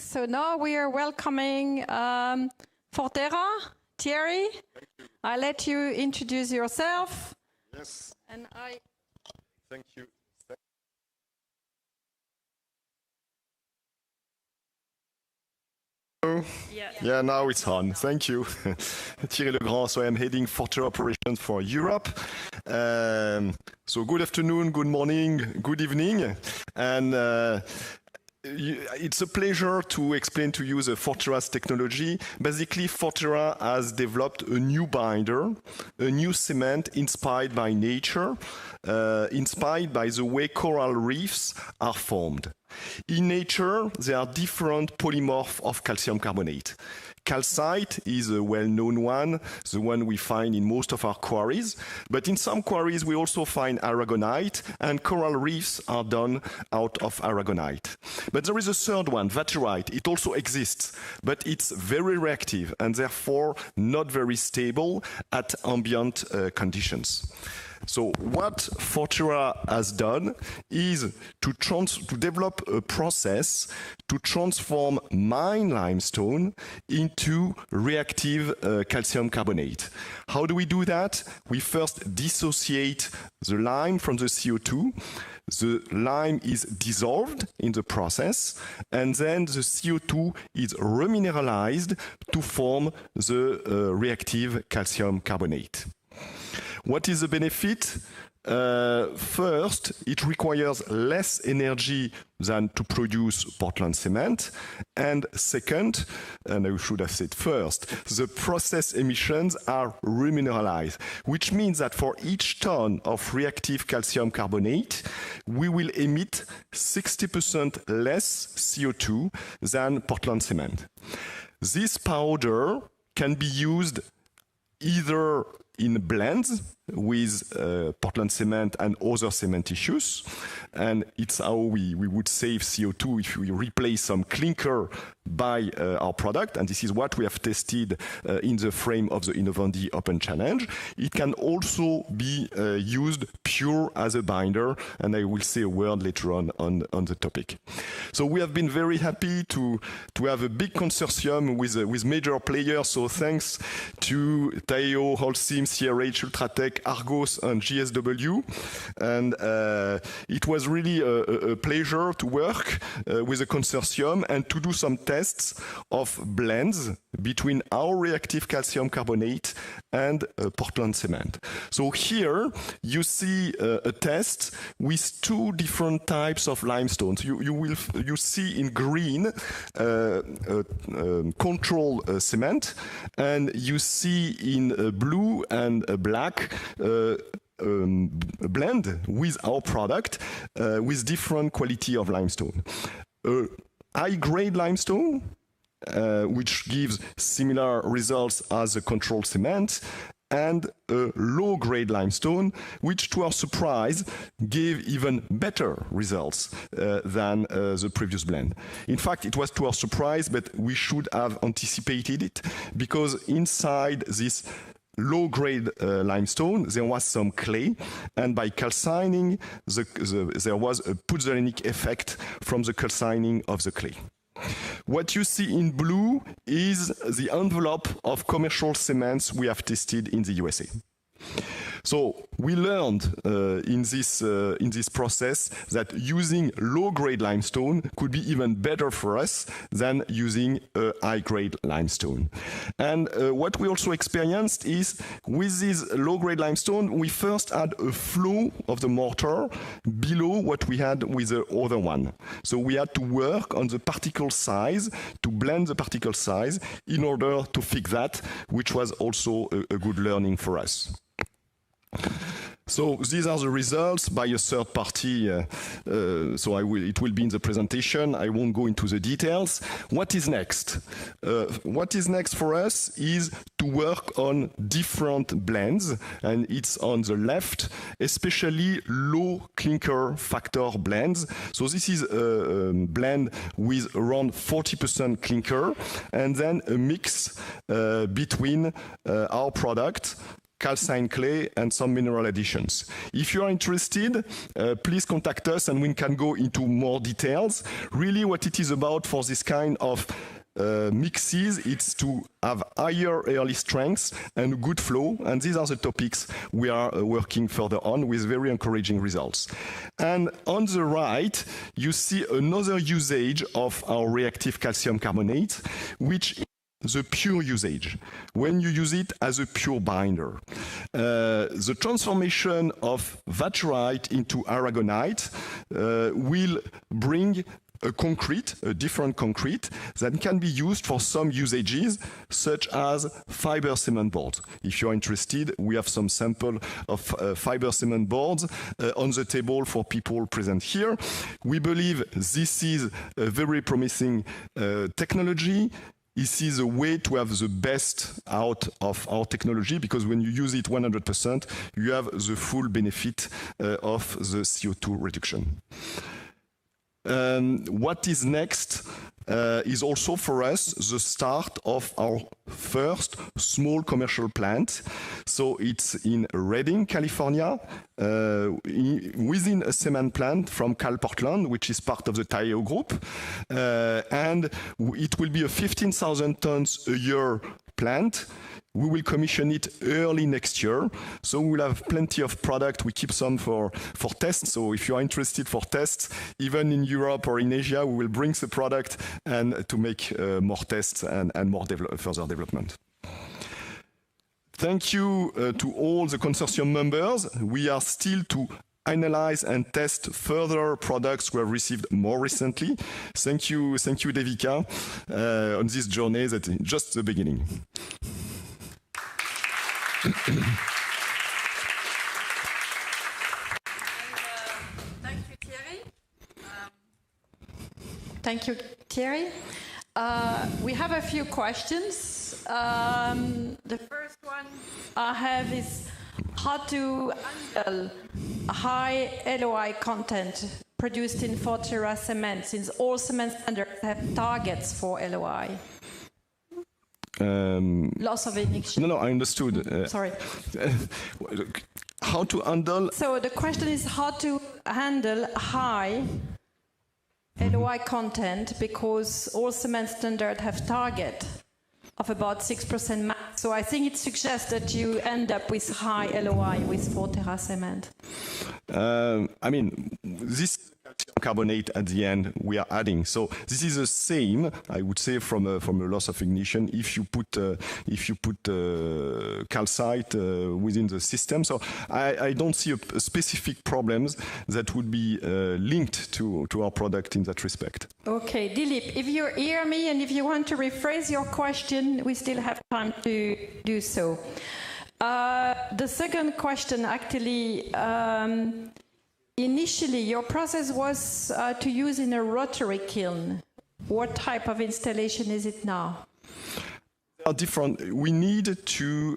So now we are welcoming Fortera. Thierry, I let you introduce yourself. Yes. And Thank you. Yeah, now it's on. Thank you. Thierry Legrand, so I'm heading Fortera operations for Europe. So good afternoon, good morning, good evening. And it's a pleasure to explain to you the Fortera's technology. Basically, Fortera has developed a new binder, a new cement inspired by nature, inspired by the way coral reefs are formed. In nature, there are different polymorphs of calcium carbonate. Calcite is a well-known one, the one we find in most of our quarries. But in some quarries, we also find aragonite, and coral reefs are done out of aragonite. But there is a third one, vaterite. It also exists, but it's very reactive and therefore not very stable at ambient conditions. So what Fortera has done is to develop a process to transform mine limestone into reactive calcium carbonate. How do we do that? We first dissociate the lime from the CO2. The lime is dissolved in the process, and then the CO2 is remineralized to form the reactive calcium carbonate. What is the benefit? First, it requires less energy than to produce Portland cement. And second, and I should have said first, the process emissions are remineralized, which means that for each ton of reactive calcium carbonate, we will emit 60% less CO2 than Portland cement. This powder can be used either in blends with Portland cement and other cementitious, and it's how we would save CO2 if we replace some clinker by our product, and this is what we have tested in the frame of the Innovandi Open Challenge. It can also be used pure as a binder, and I will say a word later on the topic. So we have been very happy to have a big consortium with major players, so thanks to Taeo, Holcim, CRH, Ultratech, Argos and GSW, and it was really a pleasure to work with a consortium and to do some tests of blends between our reactive calcium carbonate and Portland cement. So here you see a test with two different types of limestones. You see in green control cement, and you see in blue and black blend with our product with different quality of limestone. High-grade limestone, which gives similar results as a controlled cement, and a low-grade limestone, which, to our surprise, gave even better results than the previous blend. In fact, it was to our surprise, but we should have anticipated it, because inside this low-grade limestone, there was some clay, and by calcining, there was a putzolanic effect from the calcining of the clay. What you see in blue is the envelope of commercial cements we have tested in the USA. So we learned in this process that using low-grade limestone could be even better for us than using a high-grade limestone. And what we also experienced is with this low-grade limestone, we first had a flow of the mortar below what we had with the other one. So we had to work on the particle size, to blend the particle size in order to fix that, which was also a good learning for us. So these are the results by a third party, so it will be in the presentation. I won't go into the details. What is next? What is next for us is to work on different blends, and it's on the left, especially low clinker factor blends. So this is a blend with around 40% clinker, and then a mix between our product, calcine clay, and some mineral additions. If you are interested, please contact us and we can go into more details. Really what it is about for this kind of mixes, it's to have higher early strengths and good flow, and these are the topics we are working further on with very encouraging results. And on the right, you see another usage of our reactive calcium carbonate, which is the pure usage, when you use it as a pure binder. The transformation of vaterite into aragonite will bring a different concrete that can be used for some usages, such as fiber cement boards. If you're interested, we have some sample of fiber cement boards on the table for people present here. We believe this is a very promising technology. This is a way to have the best out of our technology, because when you use it 100%, you have the full benefit of the CO2 reduction. What is next is also for us the start of our first small commercial plant. So it's in Redding, California, within a cement plant from Cal Portland, which is part of the Taio group. And it will be a 15,000 tons a year plant. We will commission it early next year, so we'll have plenty of product. We keep some for tests, so if you are interested for tests, even in Europe or in Asia, we will bring the product and to make more tests and more further development. Thank you to all the consortium members. We are still to analyze and test further products we have received more recently. Thank you, Devika, on this journey that is just the beginning. Thank you, Thierry. Thank you, Thierry. We have a few questions. The first one I have is how to handle high LOI content produced in Fortera cement, since all cement standards have targets for LOI. Loss of ignition. No, I understood. Sorry. How to handle? So the question is how to handle high LOI content, because all cement standards have target of about 6% max. So I think it suggests that you end up with high LOI with Fortera cement. I mean, this carbonate at the end we are adding. So this is the same, I would say, from a loss of ignition if you put calcite within the system. So I don't see a specific problems that would be linked to our product in that respect. Okay, Dilip, if you hear me and if you want to rephrase your question, we still have time to do so. The second question, actually, initially, your process was to use in a rotary kiln. What type of installation is it now? They are different. We need to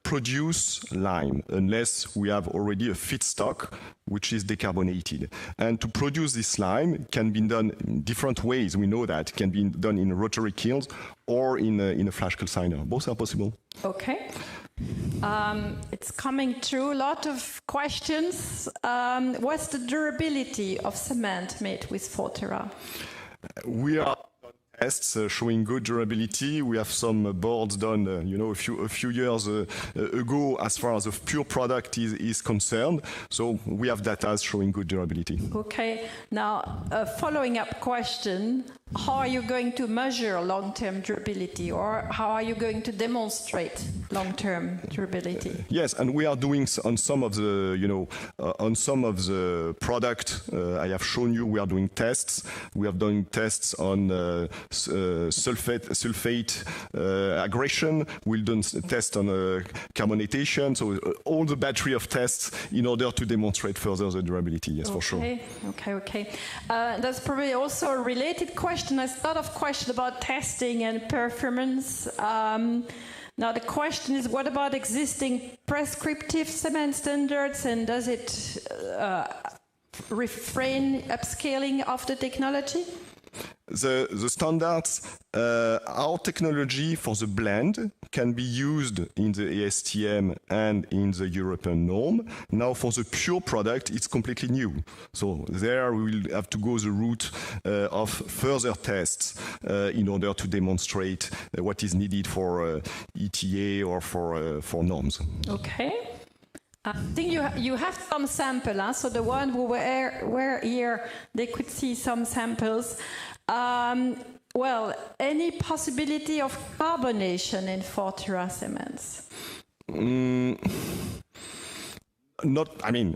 produce lime unless we have already a feedstock which is decarbonated. And to produce this lime can be done in different ways. We know that it can be done in rotary kilns or in a flash calciner. Both are possible. Okay. It's coming through a lot of questions. What's the durability of cement made with Fortera? We are tests showing good durability. We have some boards done, a few years ago as far as the pure product is concerned. So we have data showing good durability. Okay. Now, a following up question. How are you going to measure long-term durability, or how are you going to demonstrate long-term durability? Yes, and we are doing on some of the, on some of the product I have shown you. We are doing tests. We have done tests on sulfate aggression. We'll do tests on carbonatation. So all the battery of tests in order to demonstrate further the durability. Yes, for sure. Okay. That's probably also a related question. There's a lot of questions about testing and performance. Now the question is, what about existing prescriptive cement standards, and does it refrain upscaling of the technology? the standards, our technology for the blend can be used in the ASTM and in the European norm. Now for the pure product, it's completely new. So there we will have to go the route of further tests in order to demonstrate what is needed for ETA or for norms. Okay. I think you have some sample, huh? So the one who were here, they could see some samples. Well, any possibility of carbonation in Fortera cements? Not, I mean,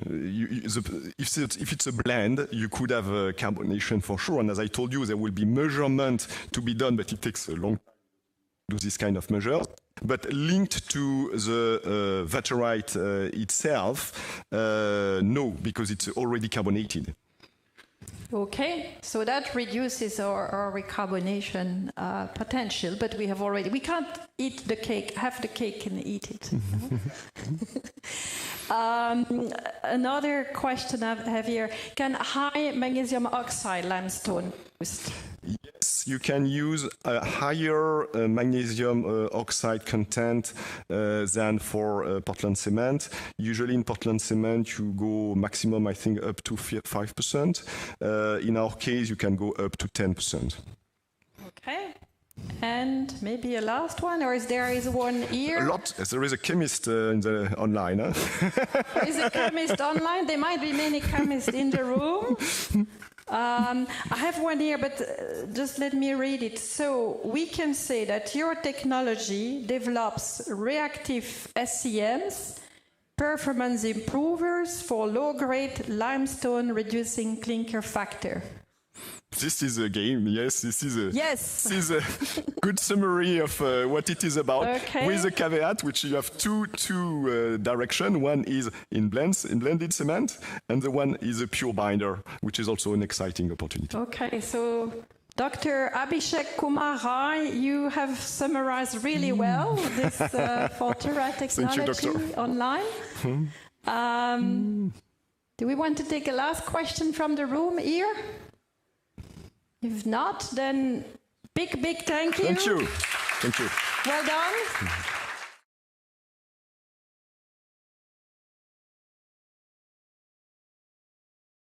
if it's a blend, you could have carbonation for sure. And as I told you, there will be measurement to be done, but it takes a long time to do this kind of measures. But linked to the vaterite itself, no, because it's already carbonated. Okay, so that reduces our recarbonation potential, but we can't eat the cake, have the cake and eat it. Another question I have here, can high magnesium oxide limestone be used? Yes, you can use a higher magnesium oxide content than for Portland cement. Usually in Portland cement, you go maximum, I think, up to 5%. In our case, you can go up to 10%. Okay. And maybe a last one, or is one here? A lot. There is a chemist online. Huh? There is a chemist online. There might be many chemists in the room. I have one here, but just let me read it. So we can say that your technology develops reactive SCMs, performance improvers for low-grade limestone reducing clinker factor. This is a game, yes. This is a good summary of what it is about, okay. With a caveat, which you have two directions. One is in blended cement, and the one is a pure binder, which is also an exciting opportunity. Okay, so Dr. Abhishek Kumar Rai, you have summarized really well this Fortera technology online. Do we want to take a last question from the room here? If not, then big thank you. Thank you. Thank you. Well done.